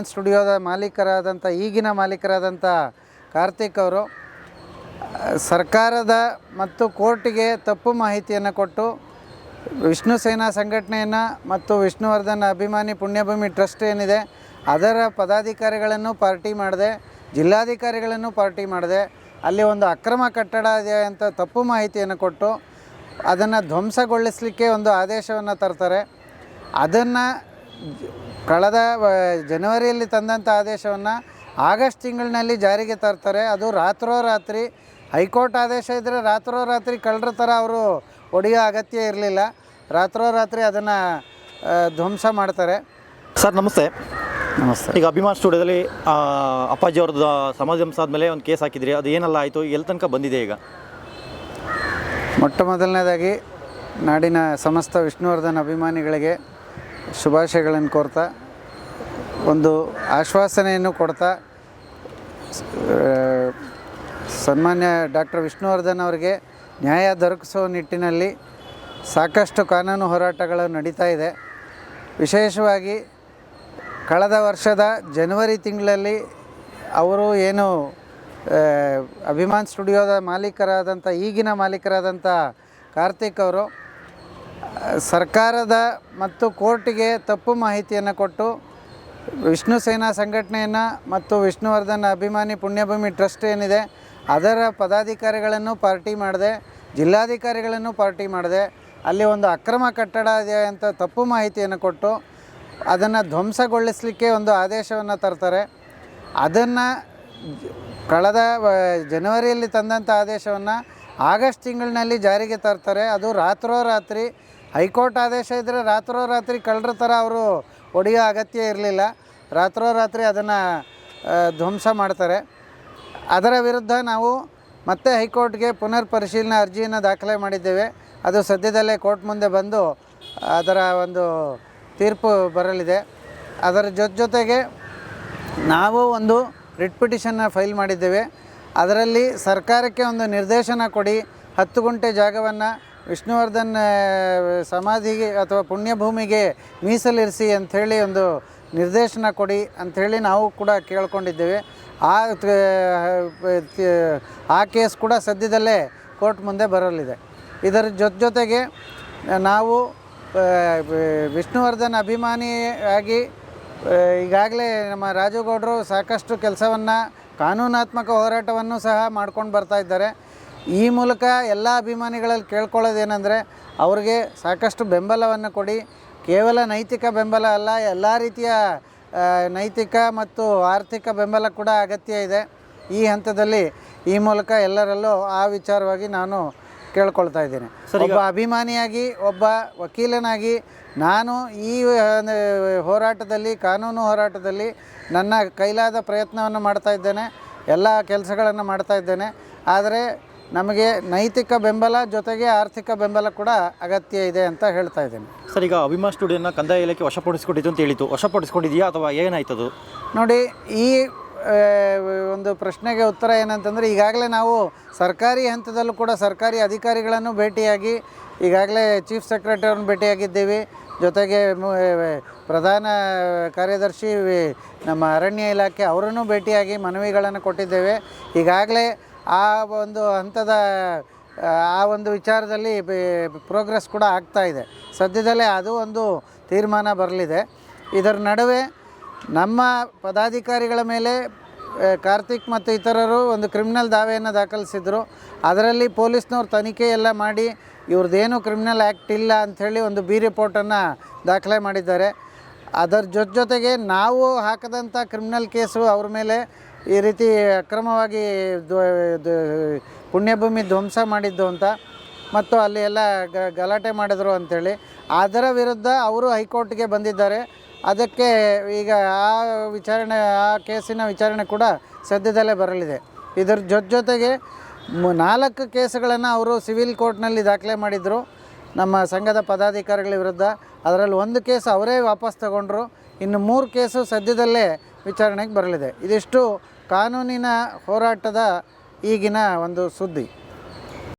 ಸ್ಟುಡಿಯೋದ ಮಾಲೀಕರಾದಂಥ ಈಗಿನ ಮಾಲೀಕರಾದಂಥ ಕಾರ್ತಿಕ್ ಅವರು ಸರ್ಕಾರದ ಮತ್ತು ಕೋರ್ಟಿಗೆ ತಪ್ಪು ಮಾಹಿತಿಯನ್ನು ಕೊಟ್ಟು ವಿಷ್ಣು ಸೇನಾ ಸಂಘಟನೆಯನ್ನು ಮತ್ತು ವಿಷ್ಣುವರ್ಧನ್ ಅಭಿಮಾನಿ ಪುಣ್ಯಭೂಮಿ ಟ್ರಸ್ಟ್ ಏನಿದೆ ಅದರ ಪದಾಧಿಕಾರಿಗಳನ್ನು ಪಾರ್ಟಿ ಮಾಡಿದೆ, ಜಿಲ್ಲಾಧಿಕಾರಿಗಳನ್ನು ಪಾರ್ಟಿ ಮಾಡಿದೆ. ಅಲ್ಲಿ ಒಂದು ಅಕ್ರಮ ಕಟ್ಟಡ ಇದೆ ಅಂತ ತಪ್ಪು ಮಾಹಿತಿಯನ್ನು ಕೊಟ್ಟು ಅದನ್ನು ಧ್ವಂಸಗೊಳಿಸಲಿಕ್ಕೆ ಒಂದು ಆದೇಶವನ್ನು ತರ್ತಾರೆ. ಅದನ್ನು ಕಳೆದ ಜನವರಿಯಲ್ಲಿ ತಂದಂಥ ಆದೇಶವನ್ನು ಆಗಸ್ಟ್ ತಿಂಗಳಿನಲ್ಲಿ ಜಾರಿಗೆ ತರ್ತಾರೆ. ಅದು ರಾತ್ರೋರಾತ್ರಿ ಹೈಕೋರ್ಟ್ ಆದೇಶ ಇದ್ದರೆ ರಾತ್ರೋರಾತ್ರಿ ಕಳ್ಳರ ಥರ ಅವರು ಹೊಡೆಯೋ ಅಗತ್ಯ ಇರಲಿಲ್ಲ. ರಾತ್ರೋರಾತ್ರಿ ಅದನ್ನು ಧ್ವಂಸ ಮಾಡ್ತಾರೆ. ಸರ್ ನಮಸ್ತೆ. ನಮಸ್ತೆ. ಈಗ ಅಭಿಮಾನ್ ಸ್ಟುಡಿಯೋದಲ್ಲಿ ಅಪ್ಪಾಜಿ ಅವ್ರದ್ದು ಸಮಾಜ ಆದಮೇಲೆ ಒಂದು ಕೇಸ್ ಹಾಕಿದ್ರಿ, ಅದು ಏನೆಲ್ಲ ಆಯಿತು, ಎಲ್ಲಿ ತನಕ ಬಂದಿದೆ ಈಗ? ಮೊಟ್ಟ ಮೊದಲನೇದಾಗಿ ನಾಡಿನ ಸಮಸ್ತ ವಿಷ್ಣುವರ್ಧನ್ ಅಭಿಮಾನಿಗಳಿಗೆ ಶುಭಾಶಯಗಳನ್ನು ಕೋರ್ತಾ, ಒಂದು ಆಶ್ವಾಸನೆಯನ್ನು ಕೊಡ್ತಾ, ಸನ್ಮಾನ್ಯ ಡಾಕ್ಟರ್ ವಿಷ್ಣುವರ್ಧನ್ ಅವರಿಗೆ ನ್ಯಾಯ ದೊರಕಿಸುವ ನಿಟ್ಟಿನಲ್ಲಿ ಸಾಕಷ್ಟು ಕಾನೂನು ಹೋರಾಟಗಳು ನಡೀತಾ ಇದೆ. ವಿಶೇಷವಾಗಿ ಕಳೆದ ವರ್ಷದ ಜನವರಿ ತಿಂಗಳಲ್ಲಿ ಅವರು ಏನು ಅಭಿಮಾನ್ ಸ್ಟುಡಿಯೋದ ಮಾಲೀಕರಾದಂಥ ಈಗಿನ ಮಾಲೀಕರಾದಂಥ ಕಾರ್ತಿಕ್ ಅವರು ಸರ್ಕಾರದ ಮತ್ತು ಕೋರ್ಟಿಗೆ ತಪ್ಪು ಮಾಹಿತಿಯನ್ನು ಕೊಟ್ಟು ವಿಷ್ಣು ಸೇನಾ ಸಂಘಟನೆಯನ್ನು ಮತ್ತು ವಿಷ್ಣುವರ್ಧನ್ ಅಭಿಮಾನಿ ಪುಣ್ಯಭೂಮಿ ಟ್ರಸ್ಟ್ ಏನಿದೆ ಅದರ ಪದಾಧಿಕಾರಿಗಳನ್ನು ಪಾರ್ಟಿ ಮಾಡಿದೆ, ಜಿಲ್ಲಾಧಿಕಾರಿಗಳನ್ನು ಪಾರ್ಟಿ ಮಾಡಿದೆ. ಅಲ್ಲಿ ಒಂದು ಅಕ್ರಮ ಕಟ್ಟಡ ಇದೆ ಅಂತ ತಪ್ಪು ಮಾಹಿತಿಯನ್ನು ಕೊಟ್ಟು ಅದನ್ನು ಧ್ವಂಸಗೊಳಿಸಲಿಕ್ಕೆ ಒಂದು ಆದೇಶವನ್ನು ತರ್ತಾರೆ. ಅದನ್ನು ಕಳೆದ ಜನವರಿಯಲ್ಲಿ ತಂದಂಥ ಆದೇಶವನ್ನು ಆಗಸ್ಟ್ ತಿಂಗಳಿನಲ್ಲಿ ಜಾರಿಗೆ ತರ್ತಾರೆ. ಅದು ರಾತ್ರೋರಾತ್ರಿ ಹೈಕೋರ್ಟ್ ಆದೇಶ ಇದ್ದರೆ ರಾತ್ರೋರಾತ್ರಿ ಕಳ್ಳರ ಥರ ಅವರು ಹೊಡೆಯೋ ಅಗತ್ಯ ಇರಲಿಲ್ಲ. ರಾತ್ರೋರಾತ್ರಿ ಅದನ್ನು ಧ್ವಂಸ ಮಾಡ್ತಾರೆ. ಅದರ ವಿರುದ್ಧ ನಾವು ಮತ್ತೆ ಹೈಕೋರ್ಟ್ಗೆ ಪುನರ್ ಪರಿಶೀಲನಾ ಅರ್ಜಿಯನ್ನು ದಾಖಲೆ ಮಾಡಿದ್ದೇವೆ. ಅದು ಸದ್ಯದಲ್ಲೇ ಕೋರ್ಟ್ ಮುಂದೆ ಬಂದು ಅದರ ಒಂದು ತೀರ್ಪು ಬರಲಿದೆ. ಅದರ ಜೊತೆಗೆ ನಾವು ಒಂದು ರಿಟ್ ಪಿಟಿಷನ್ನ ಫೈಲ್ ಮಾಡಿದ್ದೇವೆ. ಅದರಲ್ಲಿ ಸರ್ಕಾರಕ್ಕೆ ಒಂದು ನಿರ್ದೇಶನ ಕೊಡಿ, 10 ಗುಂಟೆ ಜಾಗವನ್ನು ವಿಷ್ಣುವರ್ಧನ್ ಸಮಾಧಿಗೆ ಅಥವಾ ಪುಣ್ಯಭೂಮಿಗೆ ಮೀಸಲಿರಿಸಿ ಅಂಥೇಳಿ ಒಂದು ನಿರ್ದೇಶನ ಕೊಡಿ ಅಂಥೇಳಿ ನಾವು ಕೂಡ ಕೇಳ್ಕೊಂಡಿದ್ದೇವೆ. ಆ ಕೇಸ್ ಕೂಡ ಸದ್ಯದಲ್ಲೇ ಕೋರ್ಟ್ ಮುಂದೆ ಬರಲಿದೆ. ಇದರ ಜೊತೆಗೆ ನಾವು ವಿಷ್ಣುವರ್ಧನ್ ಅಭಿಮಾನಿಯಾಗಿ ಈಗಾಗಲೇ ನಮ್ಮ ರಾಜುಗೌಡರು ಸಾಕಷ್ಟು ಕೆಲಸವನ್ನು ಕಾನೂನಾತ್ಮಕ ಹೋರಾಟವನ್ನು ಸಹ ಮಾಡ್ಕೊಂಡು ಬರ್ತಾ ಇದ್ದಾರೆ. ಈ ಮೂಲಕ ಎಲ್ಲ ಅಭಿಮಾನಿಗಳಲ್ಲಿ ಕೇಳ್ಕೊಳ್ಳೋದೇನೆಂದರೆ ಅವ್ರಿಗೆ ಸಾಕಷ್ಟು ಬೆಂಬಲವನ್ನು ಕೊಡಿ. ಕೇವಲ ನೈತಿಕ ಬೆಂಬಲ ಅಲ್ಲ, ಎಲ್ಲ ರೀತಿಯ ನೈತಿಕ ಮತ್ತು ಆರ್ಥಿಕ ಬೆಂಬಲ ಕೂಡ ಅಗತ್ಯ ಇದೆ. ಈ ಹಂತದಲ್ಲಿ ಈ ಮೂಲಕ ಎಲ್ಲರಲ್ಲೂ ಆ ವಿಚಾರವಾಗಿ ನಾನು ಕೇಳ್ಕೊಳ್ತಾ ಇದ್ದೇನೆ. ಒಬ್ಬ ಅಭಿಮಾನಿಯಾಗಿ, ಒಬ್ಬ ವಕೀಲನಾಗಿ ನಾನು ಈ ಹೋರಾಟದಲ್ಲಿ, ಕಾನೂನು ಹೋರಾಟದಲ್ಲಿ ನನ್ನ ಕೈಲಾದ ಪ್ರಯತ್ನವನ್ನು ಮಾಡ್ತಾ ಇದ್ದೇನೆ, ಎಲ್ಲ ಕೆಲಸಗಳನ್ನು ಮಾಡ್ತಾ ಇದ್ದೇನೆ. ಆದರೆ ನಮಗೆ ನೈತಿಕ ಬೆಂಬಲ ಜೊತೆಗೆ ಆರ್ಥಿಕ ಬೆಂಬಲ ಕೂಡ ಅಗತ್ಯ ಇದೆ ಅಂತ ಹೇಳ್ತಾ ಇದ್ದೇನೆ. ಸರ್, ಈಗ ಅಭಿಮಾನ್ ಸ್ಟುಡಿಯೋನ ಕಂದಾಯ ಇಲಾಖೆ ವಶಪಡಿಸ್ಕೊಂಡಿದ್ದು ಅಂತ ಹೇಳಿತು, ವಶಪಡಿಸ್ಕೊಂಡಿದೆಯಾ ಅಥವಾ ಏನಾಯ್ತದು? ನೋಡಿ, ಈ ಒಂದು ಪ್ರಶ್ನೆಗೆ ಉತ್ತರ ಏನಂತಂದರೆ, ಈಗಾಗಲೇ ನಾವು ಸರ್ಕಾರಿ ಹಂತದಲ್ಲೂ ಕೂಡ ಸರ್ಕಾರಿ ಅಧಿಕಾರಿಗಳನ್ನು ಭೇಟಿಯಾಗಿ ಈಗಾಗಲೇ ಚೀಫ್ ಸೆಕ್ರೆಟರಿಯನ್ನು ಭೇಟಿಯಾಗಿದ್ದೀವಿ. ಜೊತೆಗೆ ಪ್ರಧಾನ ಕಾರ್ಯದರ್ಶಿ ನಮ್ಮ ಅರಣ್ಯ ಇಲಾಖೆ ಅವರನ್ನು ಭೇಟಿಯಾಗಿ ಮನವಿಗಳನ್ನು ಕೊಟ್ಟಿದ್ದೇವೆ. ಈಗಾಗಲೇ ಆ ಒಂದು ಹಂತದ ಆ ಒಂದು ವಿಚಾರದಲ್ಲಿ ಪ್ರೋಗ್ರೆಸ್ ಕೂಡ ಆಗ್ತಾ ಇದೆ. ಸದ್ಯದಲ್ಲೇ ಅದು ಒಂದು ತೀರ್ಮಾನ ಬರಲಿದೆ. ಇದರ ನಡುವೆ ನಮ್ಮ ಪದಾಧಿಕಾರಿಗಳ ಮೇಲೆ ಕಾರ್ತಿಕ್ ಮತ್ತು ಇತರರು ಒಂದು ಕ್ರಿಮಿನಲ್ ದಾವೆಯನ್ನು ದಾಖಲಿಸಿದರು. ಅದರಲ್ಲಿ ಪೊಲೀಸ್ನವ್ರು ತನಿಖೆ ಎಲ್ಲ ಮಾಡಿ ಇವ್ರದ್ದೇನು ಕ್ರಿಮಿನಲ್ ಆ್ಯಕ್ಟ್ ಇಲ್ಲ ಅಂಥೇಳಿ ಒಂದು ಬಿ ರಿಪೋರ್ಟನ್ನು ದಾಖಲೆ ಮಾಡಿದ್ದಾರೆ. ಅದರ ಜೊತೆಗೆ ನಾವು ಹಾಕದಂಥ ಕ್ರಿಮಿನಲ್ ಕೇಸು ಅವ್ರ ಮೇಲೆ ಈ ರೀತಿ ಅಕ್ರಮವಾಗಿ ಪುಣ್ಯಭೂಮಿ ಧ್ವಂಸ ಮಾಡಿದ್ದು ಅಂತ ಮತ್ತು ಅಲ್ಲಿ ಎಲ್ಲ ಗಲಾಟೆ ಮಾಡಿದ್ರು ಅಂಥೇಳಿ ಅದರ ವಿರುದ್ಧ ಅವರು ಹೈಕೋರ್ಟ್ಗೆ ಬಂದಿದ್ದಾರೆ. ಅದಕ್ಕೆ ಈಗ ಆ ಕೇಸಿನ ವಿಚಾರಣೆ ಕೂಡ ಸದ್ಯದಲ್ಲೇ ಬರಲಿದೆ. ಇದರ ಜೊತೆಗೆ 4 ಕೇಸುಗಳನ್ನು ಅವರು ಸಿವಿಲ್ ಕೋರ್ಟ್ನಲ್ಲಿ ದಾಖಲೆ ಮಾಡಿದರು ನಮ್ಮ ಸಂಘದ ಪದಾಧಿಕಾರಿಗಳ ವಿರುದ್ಧ. ಅದರಲ್ಲಿ 1 ಕೇಸ್ ಅವರೇ ವಾಪಸ್ ತಗೊಂಡ್ರು. ಇನ್ನು 3 ಕೇಸು ಸದ್ಯದಲ್ಲೇ ವಿಚಾರಣೆಗೆ ಬರಲಿದೆ. ಇದಿಷ್ಟು ಕಾನೂನಿನ ಹೋರಾಟದ ಈಗಿನ ಒಂದು ಸುದ್ದಿ.